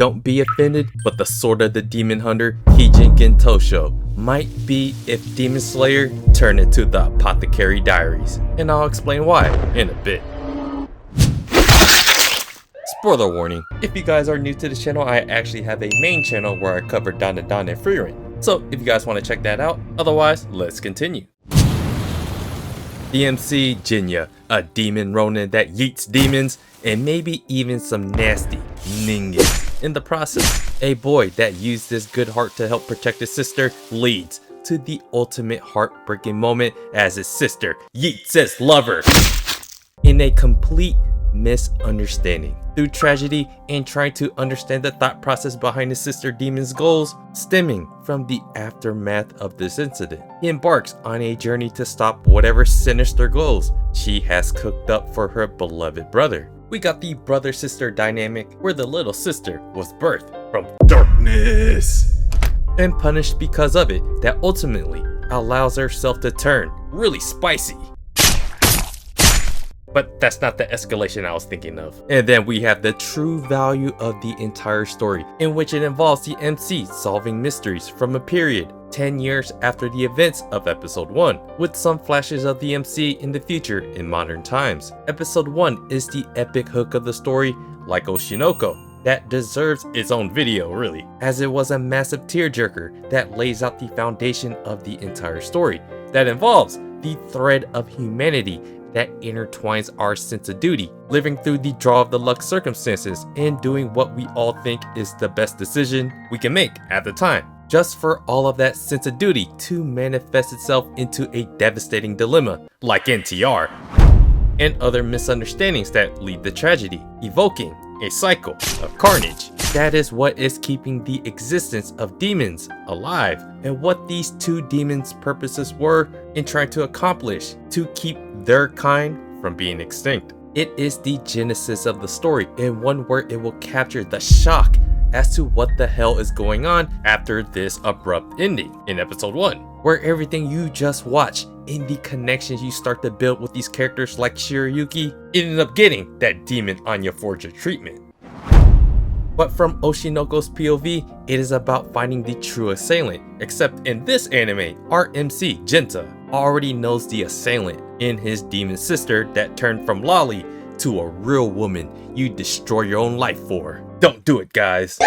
Don't be offended, but the Sword of the Demon Hunter, Kijin Gentoushou, might be if Demon Slayer turned into the Apothecary Diaries, and I'll explain why in a bit. Spoiler warning, if you guys are new to the channel, I actually have a main channel where I cover Dan and Frieren, so if you guys want to check that out, otherwise, let's continue. DMC Jinya, a demon ronin that yeets demons, and maybe even some nasty ninjas. In the process, a boy that used his good heart to help protect his sister leads to the ultimate heartbreaking moment as his sister yeets his lover in a complete misunderstanding. Through tragedy and trying to understand the thought process behind his sister demon's goals stemming from the aftermath of this incident, he embarks on a journey to stop whatever sinister goals she has cooked up for her beloved brother. We got the brother-sister dynamic where the little sister was birthed from darkness and punished because of it, that ultimately allows herself to turn really spicy. But that's not the escalation I was thinking of. And then we have the true value of the entire story, in which it involves the MC solving mysteries from a period 10 years after the events of episode 1, with some flashes of the MC in the future in modern times. Episode 1 is the epic hook of the story, like Oshinoko, that deserves its own video really, as it was a massive tearjerker that lays out the foundation of the entire story, that involves the thread of humanity that intertwines our sense of duty, living through the draw of the luck circumstances and doing what we all think is the best decision we can make at the time, just for all of that sense of duty to manifest itself into a devastating dilemma like NTR and other misunderstandings that lead to tragedy, evoking a cycle of carnage. That is what is keeping the existence of demons alive, and what these two demons' purposes were in trying to accomplish to keep their kind from being extinct. It is the genesis of the story, and one where it will capture the shock as to what the hell is going on after this abrupt ending in episode 1, where everything you just watched and the connections you start to build with these characters like Shirayuki ended up getting that demon Anya Forger treatment. But from Oshinoko's POV, it is about finding the true assailant, except in this anime, our MC, Genta, already knows the assailant in his demon sister that turned from loli to a real woman you'd destroy your own life for. Don't do it, guys.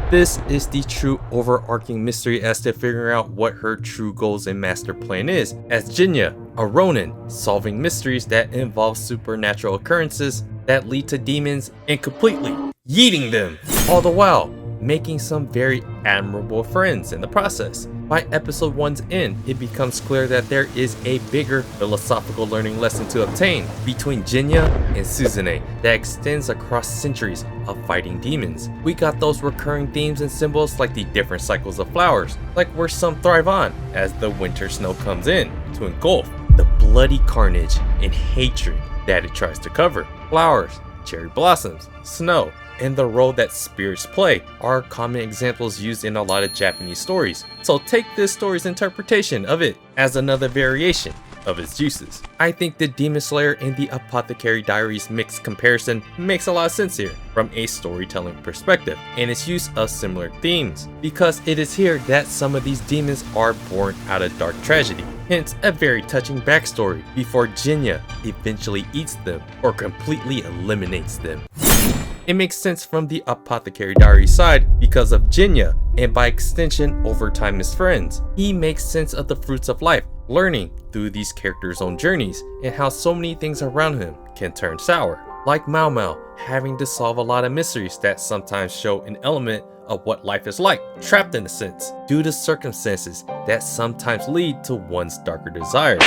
This is the true overarching mystery as to figuring out what her true goals and master plan is, as Jinya, a ronin, solving mysteries that involve supernatural occurrences that lead to demons and completely yeeting them, all the while making some very admirable friends in the process. By episode 1's end, it becomes clear that there is a bigger philosophical learning lesson to obtain between Jinya and Suzune that extends across centuries of fighting demons. We got those recurring themes and symbols like the different cycles of flowers, like where some thrive on as the winter snow comes in to engulf the bloody carnage and hatred that it tries to cover. Flowers, cherry blossoms, snow, and the role that spirits play are common examples used in a lot of Japanese stories. So take this story's interpretation of it as another variation of its uses. I think the Demon Slayer and the Apothecary Diaries mixed comparison makes a lot of sense here from a storytelling perspective and its use of similar themes, because it is here that some of these demons are born out of dark tragedy. Hence, a very touching backstory before Jinya eventually eats them or completely eliminates them. It makes sense from the Apothecary Diaries side because of Jinya, and by extension over time as friends. He makes sense of the fruits of life, learning through these characters' own journeys, and how so many things around him can turn sour. Like Mao Mao having to solve a lot of mysteries that sometimes show an element of what life is like, trapped in a sense, due to circumstances that sometimes lead to one's darker desires.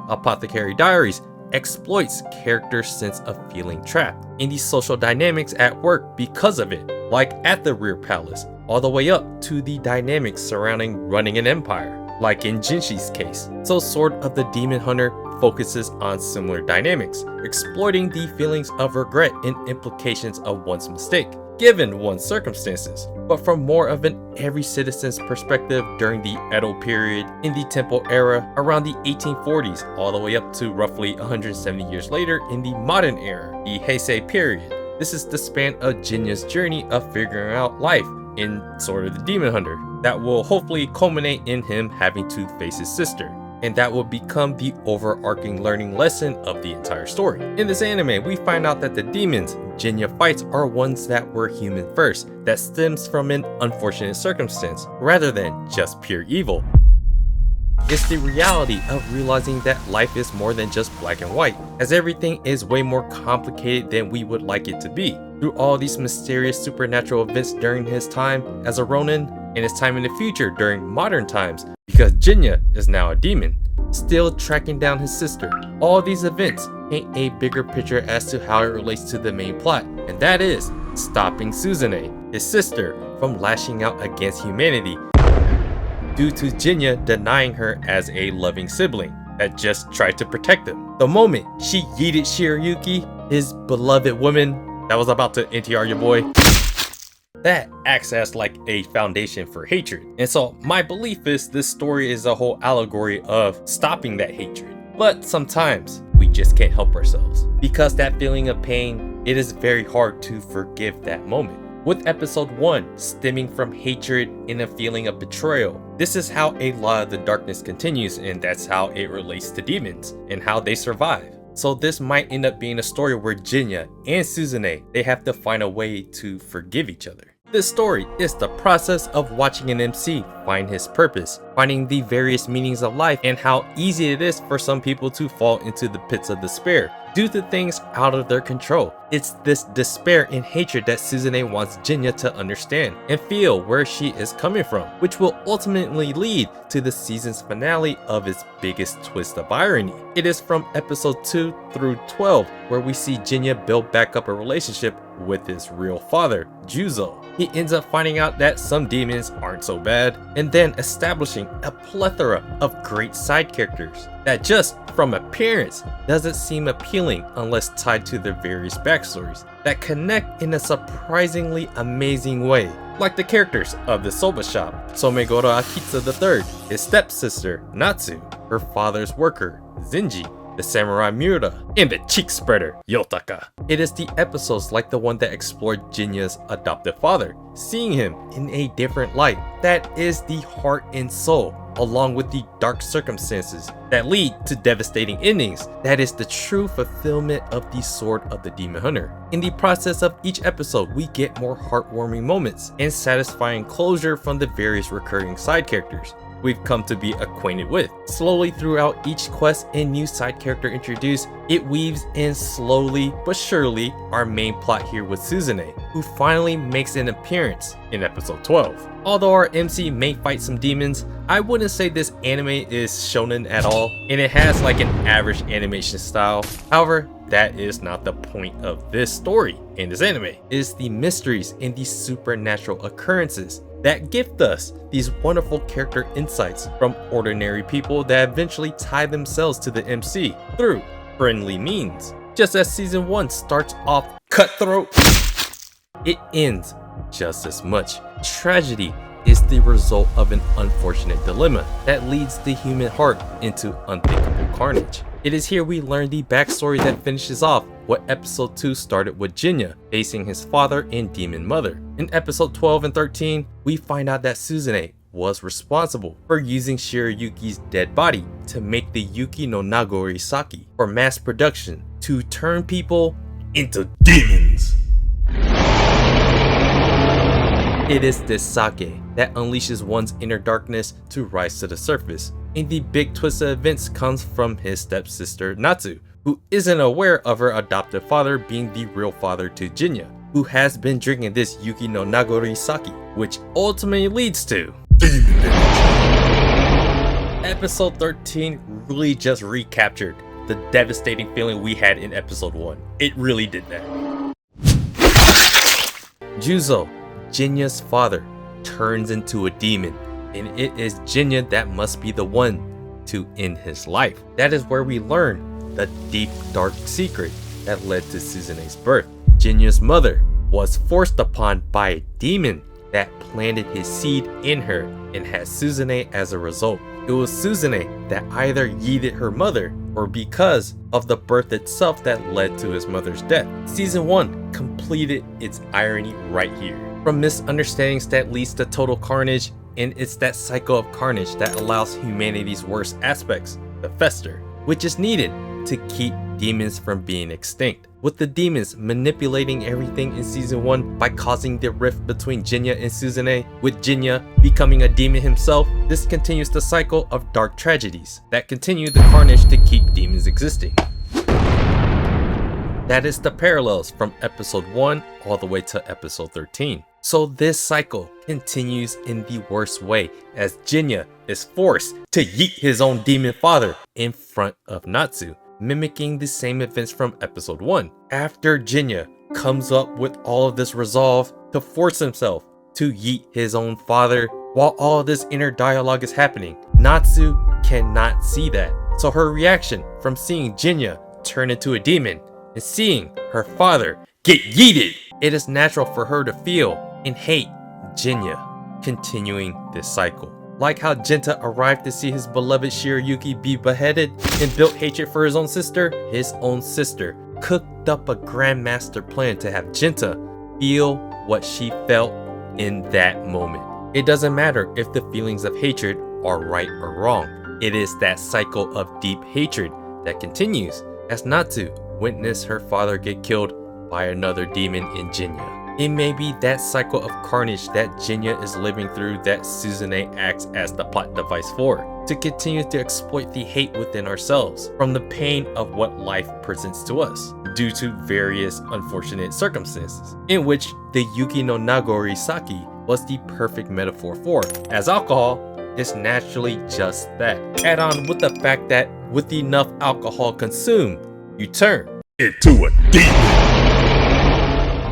Apothecary Diaries exploits characters' sense of feeling trapped in the social dynamics at work because of it, like at the Rear Palace, all the way up to the dynamics surrounding running an empire, like in Jinshi's case. So Sword of the Demon Hunter focuses on similar dynamics, exploiting the feelings of regret and implications of one's mistake, given one's circumstances, but from more of an every citizen's perspective during the Edo period, in the Temple era around the 1840s, all the way up to roughly 170 years later in the modern era, the Heisei period, This is the span of Jinya's journey of figuring out life in sort of the Demon Hunter that will hopefully culminate in him having to face his sister. And that will become the overarching learning lesson of the entire story. In this anime, we find out that the demons Jinya fights are ones that were human first, that stems from an unfortunate circumstance, rather than just pure evil. It's the reality of realizing that life is more than just black and white, as everything is way more complicated than we would like it to be. Through all these mysterious supernatural events during his time as a Ronin, and his time in the future during modern times, because Jinya is now a demon, still tracking down his sister. All these events paint a bigger picture as to how it relates to the main plot, and that is stopping Suzune, his sister, from lashing out against humanity due to Jinya denying her as a loving sibling that just tried to protect him. The moment she yeeted Shiryuki, his beloved woman that was about to NTR your boy, that acts as like a foundation for hatred. And so my belief is this story is a whole allegory of stopping that hatred. But sometimes we just can't help ourselves. Because that feeling of pain, it is very hard to forgive that moment. With episode 1 stemming from hatred and a feeling of betrayal, this is how a lot of the darkness continues, and that's how it relates to demons and how they survive. So this might end up being a story where Jinya and Suzune, they have to find a way to forgive each other. This story is the process of watching an MC find his purpose, finding the various meanings of life, and how easy it is for some people to fall into the pits of despair due to things out of their control. It's this despair and hatred that Suzune wants Jinya to understand and feel where she is coming from, which will ultimately lead to the season's finale of its biggest twist of irony. It is from episode 2 through 12 where we see Jinya build back up a relationship with his real father, Juzo. He ends up finding out that some demons aren't so bad, and then establishing a plethora of great side characters that just from appearance doesn't seem appealing unless tied to their various backstories that connect in a surprisingly amazing way. Like the characters of the soba shop, Somegoro Akitsu III, his stepsister, Natsu, her father's worker, Zenji, the samurai Miura, and the cheek spreader, Yotaka. It is the episodes like the one that explored Jinya's adoptive father, seeing him in a different light, that is the heart and soul, along with the dark circumstances that lead to devastating endings. That is the true fulfillment of the Sword of the Demon Hunter. In the process of each episode, we get more heartwarming moments and satisfying closure from the various recurring side characters we've come to be acquainted with. Slowly throughout each quest and new side character introduced, it weaves in slowly but surely our main plot here with Suzune, who finally makes an appearance in episode 12. Although our MC may fight some demons, I wouldn't say this anime is shonen at all, and it has like an average animation style. However, that is not the point of this story in this anime. It is the mysteries and the supernatural occurrences that gift us these wonderful character insights from ordinary people that eventually tie themselves to the MC through friendly means. Just as season 1 starts off cutthroat, it ends just as much. Tragedy is the result of an unfortunate dilemma that leads the human heart into unthinkable carnage. It is here we learn the backstory that finishes off what episode 2 started with Jinya facing his father and demon mother. In episode 12 and 13, we find out that Suzune was responsible for using Shiryuki's dead body to make the Yuki no Nagori Saki for mass production to turn people into demons. It is this sake that unleashes one's inner darkness to rise to the surface. And the big twist of events comes from his stepsister Natsu, who isn't aware of her adoptive father being the real father to Jinya, who has been drinking this Yuki no Nagori Saki, which ultimately leads to Episode 13 really just recaptured the devastating feeling we had in episode 1. It really did that. Juzo, Jinya's father, turns into a demon, and it is Jinya that must be the one to end his life. That is where we learn the deep dark secret that led to Suzune's birth. Jinya's mother was forced upon by a demon that planted his seed in her and had Suzune as a result. It was Suzune that either yeeted her mother or because of the birth itself that led to his mother's death. Season 1 completely completed its irony right here. From misunderstandings that leads to total carnage, and it's that cycle of carnage that allows humanity's worst aspects to fester, which is needed to keep demons from being extinct. With the demons manipulating everything in season 1 by causing the rift between Jinya and Suzune, with Jinya becoming a demon himself, this continues the cycle of dark tragedies that continue the carnage to keep demons existing. That is the parallels from episode 1 all the way to episode 13. So this cycle continues in the worst way as Jinya is forced to yeet his own demon father in front of Natsu, mimicking the same events from episode 1. After Jinya comes up with all of this resolve to force himself to yeet his own father, while all of this inner dialogue is happening, Natsu cannot see that. So her reaction from seeing Jinya turn into a demon and seeing her father get yeeted, it is natural for her to feel and hate Jinya, continuing this cycle. Like how Genta arrived to see his beloved Shirayuki be beheaded and built hatred for his own sister cooked up a grandmaster plan to have Genta feel what she felt in that moment. It doesn't matter if the feelings of hatred are right or wrong. It is that cycle of deep hatred that continues as Natsu witnessed her father get killed by another demon in Jinya. It may be that cycle of carnage that Jinya is living through that Suzune acts as the plot device for, to continue to exploit the hate within ourselves from the pain of what life presents to us due to various unfortunate circumstances, in which the Yuki no Nagori Saki was the perfect metaphor for, as alcohol is naturally just that. Add on with the fact that with enough alcohol consumed, you turn into a demon.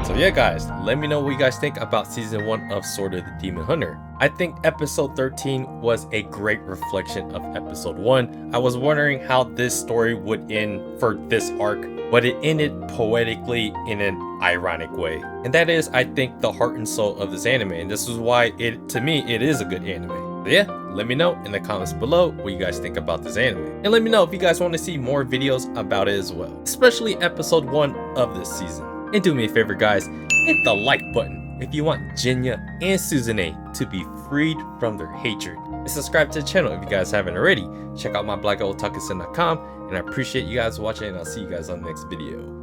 So yeah guys, let me know what you guys think about season 1 of Sword of the Demon Hunter. I think episode 13 was a great reflection of episode 1. I was wondering how this story would end for this arc, but it ended poetically in an ironic way. And that is, I think, the heart and soul of this anime, and this is why to me it is a good anime. So yeah, let me know in the comments below what you guys think about this anime. And let me know if you guys want to see more videos about it as well, especially episode 1 of this season. And do me a favor guys, hit the like button if you want Jinya and Suzune to be freed from their hatred. And subscribe to the channel if you guys haven't already. Check out my blog at otakusen.com, and I appreciate you guys watching, and I'll see you guys on the next video.